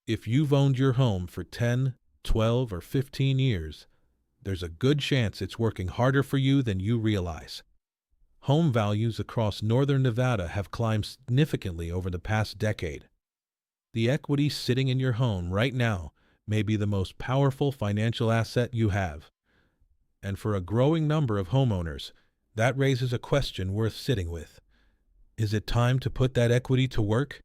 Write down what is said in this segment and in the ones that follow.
If you've owned your home for 10, 12, or 15 years, there's a good chance it's working harder for you than you realize. Home values across northern Nevada have climbed significantly over the past decade. The equity sitting in your home right now may be the most powerful financial asset you have. And for a growing number of homeowners, that raises a question worth sitting with. Is it time to put that equity to work?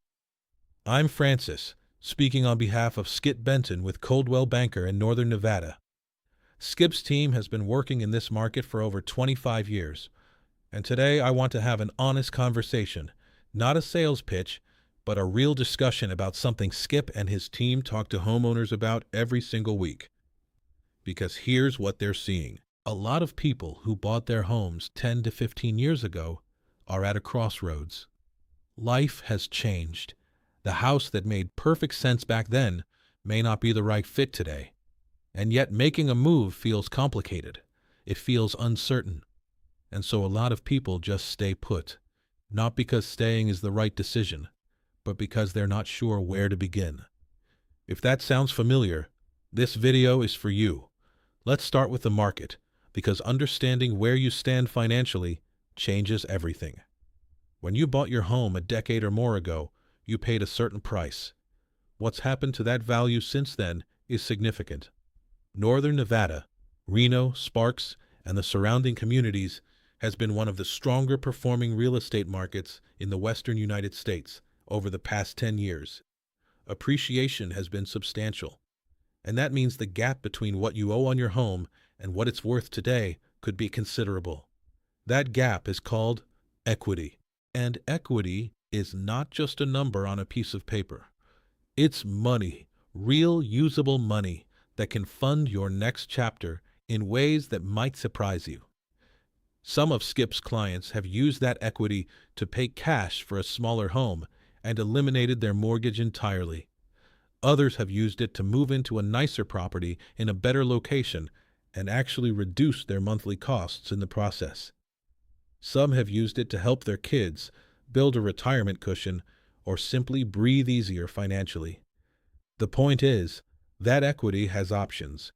I'm Francis, speaking on behalf of Skip Benton with Coldwell Banker in northern Nevada. Skip's team has been working in this market for over 25 years, and today I want to have an honest conversation, not a sales pitch, but a real discussion about something Skip and his team talk to homeowners about every single week. Because here's what they're seeing. A lot of people who bought their homes 10 to 15 years ago are at a crossroads. Life has changed. The house that made perfect sense back then may not be the right fit today. And yet making a move feels complicated. It feels uncertain. And so a lot of people just stay put, not because staying is the right decision, but because they're not sure where to begin. If that sounds familiar, this video is for you. Let's start with the market, because understanding where you stand financially changes everything. When you bought your home a decade or more ago, you paid a certain price. What's happened to that value since then is significant. Northern Nevada, Reno, Sparks, and the surrounding communities has been one of the stronger performing real estate markets in the western United States over the past 10 years. Appreciation has been substantial, and that means the gap between what you owe on your home and what it's worth today could be considerable. That gap is called equity. And equity is not just a number on a piece of paper. It's money, real usable money that can fund your next chapter in ways that might surprise you. Some of Skip's clients have used that equity to pay cash for a smaller home and eliminated their mortgage entirely. Others have used it to move into a nicer property in a better location and actually reduce their monthly costs in the process. Some have used it to help their kids, build a retirement cushion, or simply breathe easier financially. The point is, that equity has options,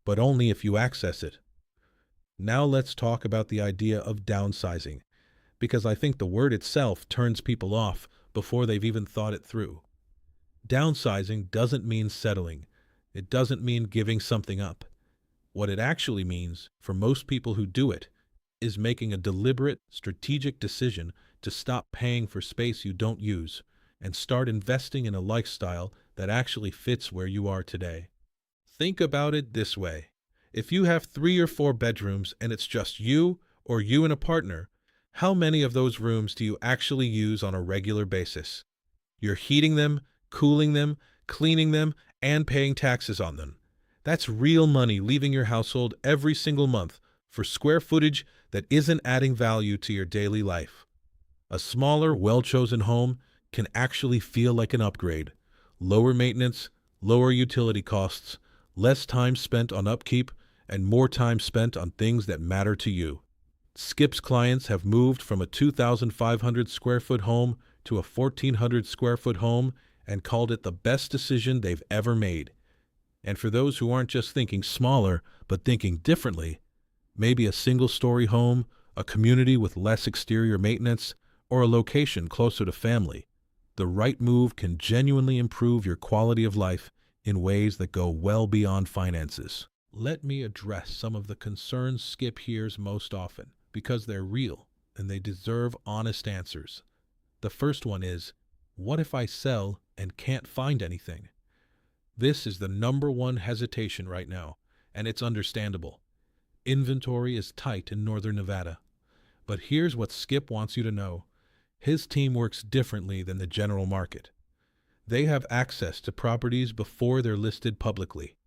but only if you access it. Now let's talk about the idea of downsizing, because I think the word itself turns people off before they've even thought it through. Downsizing doesn't mean settling. It doesn't mean giving something up. What it actually means, for most people who do it, is making a deliberate, strategic decision to stop paying for space you don't use and start investing in a lifestyle that actually fits where you are today. Think about it this way. If you have 3 or 4 bedrooms and it's just you or you and a partner, how many of those rooms do you actually use on a regular basis? You're heating them, cooling them, cleaning them, and paying taxes on them. That's real money leaving your household every single month for square footage that isn't adding value to your daily life. A smaller, well-chosen home can actually feel like an upgrade. Lower maintenance, lower utility costs, less time spent on upkeep, and more time spent on things that matter to you. Skip's clients have moved from a 2,500 square foot home to a 1,400 square foot home and called it the best decision they've ever made. And for those who aren't just thinking smaller, but thinking differently, maybe a single-story home, a community with less exterior maintenance, or a location closer to family, the right move can genuinely improve your quality of life in ways that go well beyond finances. Let me address some of the concerns Skip hears most often, because they're real and they deserve honest answers. The first one is, what if I sell and can't find anything? This is the number one hesitation right now, and it's understandable. Inventory is tight in northern Nevada. But here's what Skip wants you to know. His team works differently than the general market. They have access to properties before they're listed publicly.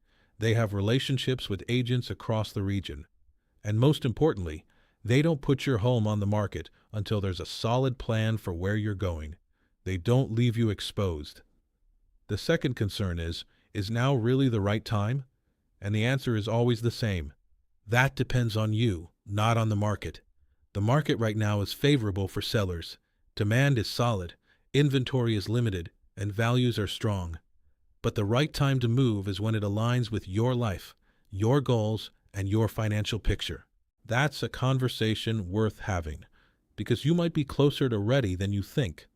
They have relationships with agents across the region. And most importantly, they don't put your home on the market until there's a solid plan for where you're going. They don't leave you exposed. The second concern is now really the right time? And the answer is always the same. That depends on you, not on the market. The market right now is favorable for sellers. Demand is solid, inventory is limited, and values are strong. But the right time to move is when it aligns with your life, your goals, and your financial picture. That's a conversation worth having, because you might be closer to ready than you think.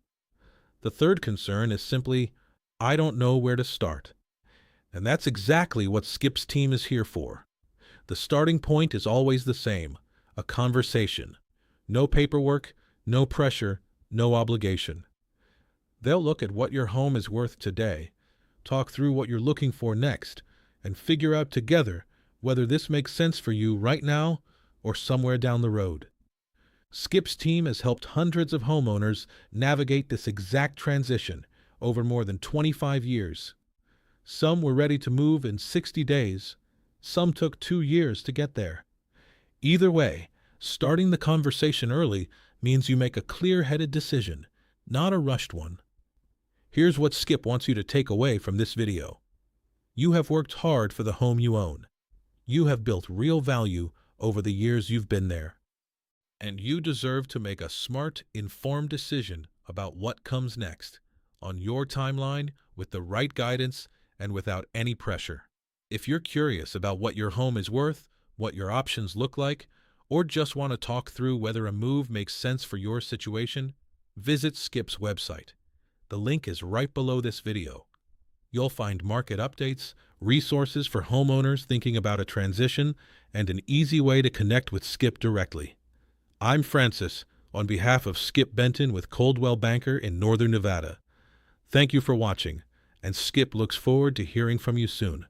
The third concern is simply, I don't know where to start. And that's exactly what Skip's team is here for. The starting point is always the same, a conversation. No paperwork, no pressure, no obligation. They'll look at what your home is worth today, talk through what you're looking for next, and figure out together whether this makes sense for you right now or somewhere down the road. Skip's team has helped hundreds of homeowners navigate this exact transition over more than 25 years. Some were ready to move in 60 days. Some took 2 years to get there. Either way, starting the conversation early means you make a clear-headed decision, not a rushed one. Here's what Skip wants you to take away from this video. You have worked hard for the home you own. You have built real value over the years you've been there. And you deserve to make a smart, informed decision about what comes next, on your timeline, with the right guidance, and without any pressure. If you're curious about what your home is worth, what your options look like, or just want to talk through whether a move makes sense for your situation, visit Skip's website. The link is right below this video. You'll find market updates, resources for homeowners thinking about a transition, and an easy way to connect with Skip directly. I'm Francis, on behalf of Skip Benton with Coldwell Banker in Northern Nevada. Thank you for watching, and Skip looks forward to hearing from you soon.